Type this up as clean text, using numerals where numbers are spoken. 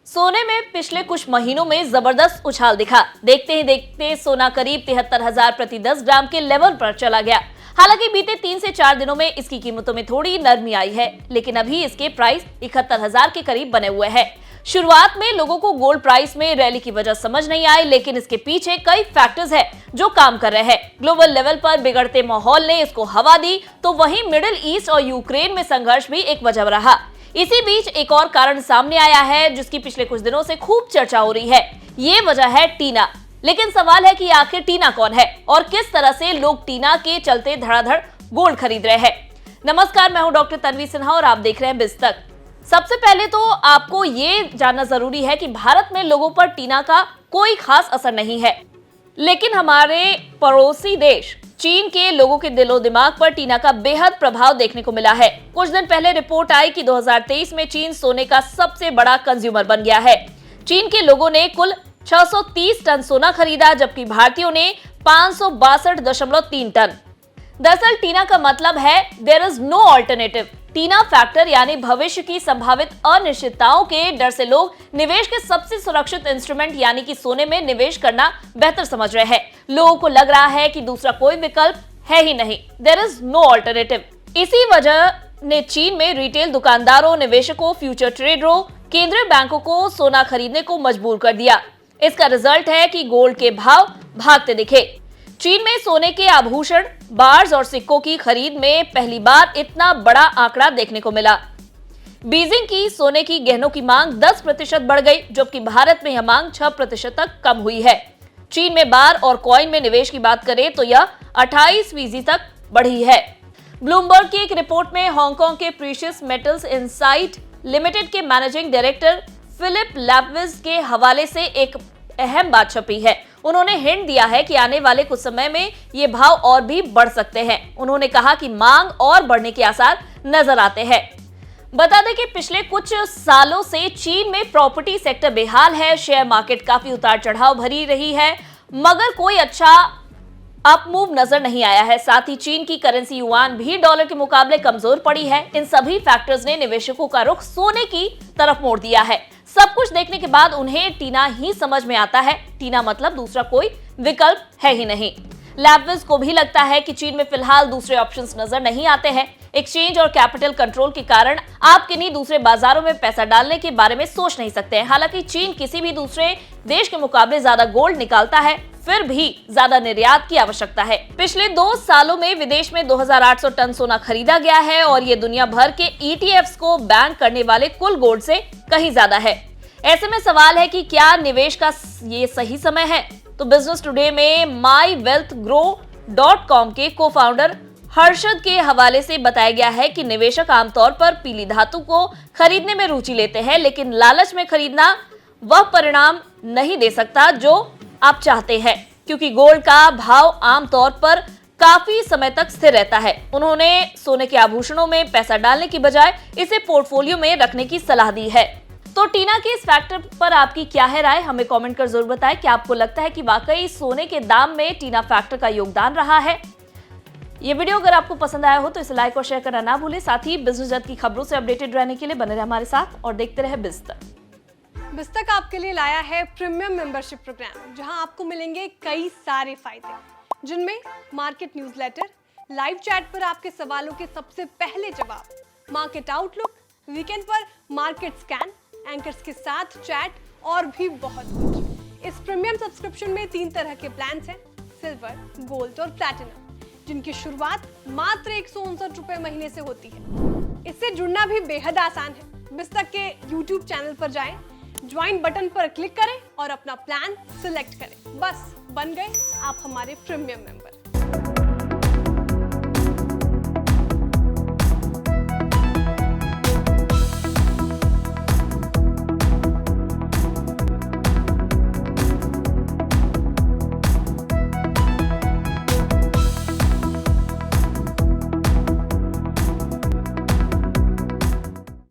सोने में पिछले कुछ महीनों में जबरदस्त उछाल दिखा। देखते ही देखते सोना करीब 73,000 प्रति 10 ग्राम के लेवल पर चला गया। हालांकि बीते 3 से 4 दिनों में इसकी कीमतों में थोड़ी नरमी आई है, लेकिन अभी इसके प्राइस 71,000 के करीब बने हुए हैं। शुरुआत में लोगों को गोल्ड प्राइस में रैली की वजह समझ नहीं आई, लेकिन इसके पीछे कई फैक्टर्स हैं जो काम कर रहे हैं। ग्लोबल लेवल पर बिगड़ते माहौल ने इसको हवा दी, तो वहीं मिडिल ईस्ट और यूक्रेन में संघर्ष भी एक वजह रहा। इसी बीच एक और कारण सामने आया है जिसकी पिछले कुछ दिनों से खूब चर्चा हो रही है। ये वजह है टीना। लेकिन सवाल है कि आखिर टीना कौन है और किस तरह से लोग टीना के चलते धड़ाधड़ गोल्ड खरीद रहे हैं। नमस्कार, मैं हूं डॉक्टर तन्वी सिन्हा और आप देख रहे हैं बिज तक। सबसे पहले तो आपको ये जानना जरूरी है कि भारत में लोगों पर टीना का कोई खास असर नहीं है, लेकिन हमारे पड़ोसी देश चीन के लोगों के दिलो दिमाग पर टीना का बेहद प्रभाव देखने को मिला है। कुछ दिन पहले रिपोर्ट आई कि 2023 में चीन सोने का सबसे बड़ा कंज्यूमर बन गया है। चीन के लोगों ने कुल 630 टन सोना खरीदा, जबकि भारतीयों ने 562.3 टन। दरअसल टीना का मतलब है there is no alternative. TINA factor यानी भविष्य की संभावित अनिश्चितताओं के डर से लोग निवेश के सबसे सुरक्षित इंस्ट्रूमेंट यानी कि सोने में निवेश करना बेहतर समझ रहे हैं। लोगों को लग रहा है कि दूसरा कोई विकल्प है ही नहीं, देयर इज नो ऑल्टरनेटिव। इसी वजह ने चीन में रिटेल दुकानदारों, निवेशकों, फ्यूचर ट्रेडरों, केंद्रीय बैंकों को सोना खरीदने को मजबूर कर दिया। इसका रिजल्ट है कि गोल्ड के भाव भागते दिखे। चीन में सोने के आभूषण, बार्स और सिक्कों की खरीद में पहली बार इतना बड़ा आंकड़ा देखने को मिला। बीजिंग की सोने की गहनों की मांग 10% बढ़ गई, जबकि भारत में यह मांग 6% तक कम हुई है। चीन में बार और कॉइन में निवेश की बात करें तो यह 28% तक बढ़ी है। ब्लूमबर्ग की एक रिपोर्ट में हांगकांग के प्रीशियस मेटल्स इनसाइट लिमिटेड के मैनेजिंग डायरेक्टर फिलिप लैपविज के हवाले से एक अहम बात छपी है। उन्होंने हिंट दिया है कि आने वाले कुछ समय में ये भाव और भी बढ़ सकते हैं। उन्होंने कहा कि मांग और बढ़ने के आसार नजर आते हैं। बता दें कि पिछले कुछ सालों से चीन में प्रॉपर्टी सेक्टर बेहाल है। शेयर मार्केट काफी उतार चढ़ाव भरी रही है, मगर कोई अच्छा अप मूव नजर नहीं आया है। साथ ही चीन की करेंसी युआन भी डॉलर के मुकाबले कमजोर पड़ी है। इन सभी फैक्टर्स ने निवेशकों का रुख सोने की तरफ मोड़ दिया है। सब कुछ देखने के बाद उन्हें टीना ही समझ में आता है। टीना मतलब दूसरा कोई विकल्प है ही नहीं। लैपविज को भी लगता है कि चीन में फिलहाल दूसरे ऑप्शंस नजर नहीं आते हैं। एक्सचेंज और कैपिटल कंट्रोल के कारण आप किन्हीं दूसरे बाजारों में पैसा डालने के बारे में सोच नहीं सकते हैं। हालांकि चीन किसी भी दूसरे देश के मुकाबले ज्यादा गोल्ड निकालता है, फिर भी ज्यादा निर्यात की आवश्यकता है। पिछले 2 सालों में विदेश में 2800 टन सोना खरीदा गया है और ये दुनिया भर के ETFs को बैन करने वाले कुल गोल्ड से कहीं ज्यादा है। ऐसे में सवाल है कि क्या निवेश का ये सही समय है? तो बिजनेस टुडे में mywealthgrow.com के को-फाउंडर हर्षद के हवाले से बताया गया है कि निवेशक आमतौर पर पीली धातु को खरीदने में रुचि लेते हैं, लेकिन लालच में खरीदना वह परिणाम नहीं दे सकता जो आप चाहते हैं, क्योंकि गोल्ड का भाव आमतौर पर काफी समय तक स्थिर रहता है। उन्होंने सोने के आभूषणों में पैसा डालने की बजाय इसे पोर्टफोलियो में रखने की सलाह दी है। तो टीना के इस फैक्टर पर आपकी क्या है राय? हमें कमेंट कर जरूर बताएं। क्या आपको लगता है कि वाकई सोने के दाम में टीना फैक्टर का योगदान रहा है? ये वीडियो अगर आपको पसंद आया हो तो इसे लाइक और शेयर करना ना भूलें। साथ ही बिजनेस जगत की खबरों से अपडेटेड रहने के लिए बने रहे हमारे साथ और देखते रहे बिज तक। बिज तक आपके लिए लाया है प्रीमियम मेंबरशिप प्रोग्राम, जहां आपको मिलेंगे कई सारे फायदे, जिनमें मार्केट न्यूज़लेटर, लाइव चैट पर आपके सवालों के सबसे पहले जवाब, मार्केट आउटलुक, वीकेंड पर मार्केट स्कैन, एंकर्स के साथ चैट और भी बहुत कुछ। इस प्रीमियम सब्सक्रिप्शन में 3 तरह के प्लान्स हैं, सिल्वर, गोल्ड और प्लैटिनम, जिनकी शुरुआत मात्र 159 रुपए महीने से होती है। इससे जुड़ना भी बेहद आसान है। बिज तक के YouTube चैनल पर जाएं, ज्वाइन बटन पर क्लिक करें और अपना प्लान सिलेक्ट करें। बस बन गए आप हमारे प्रीमियम मेंबर।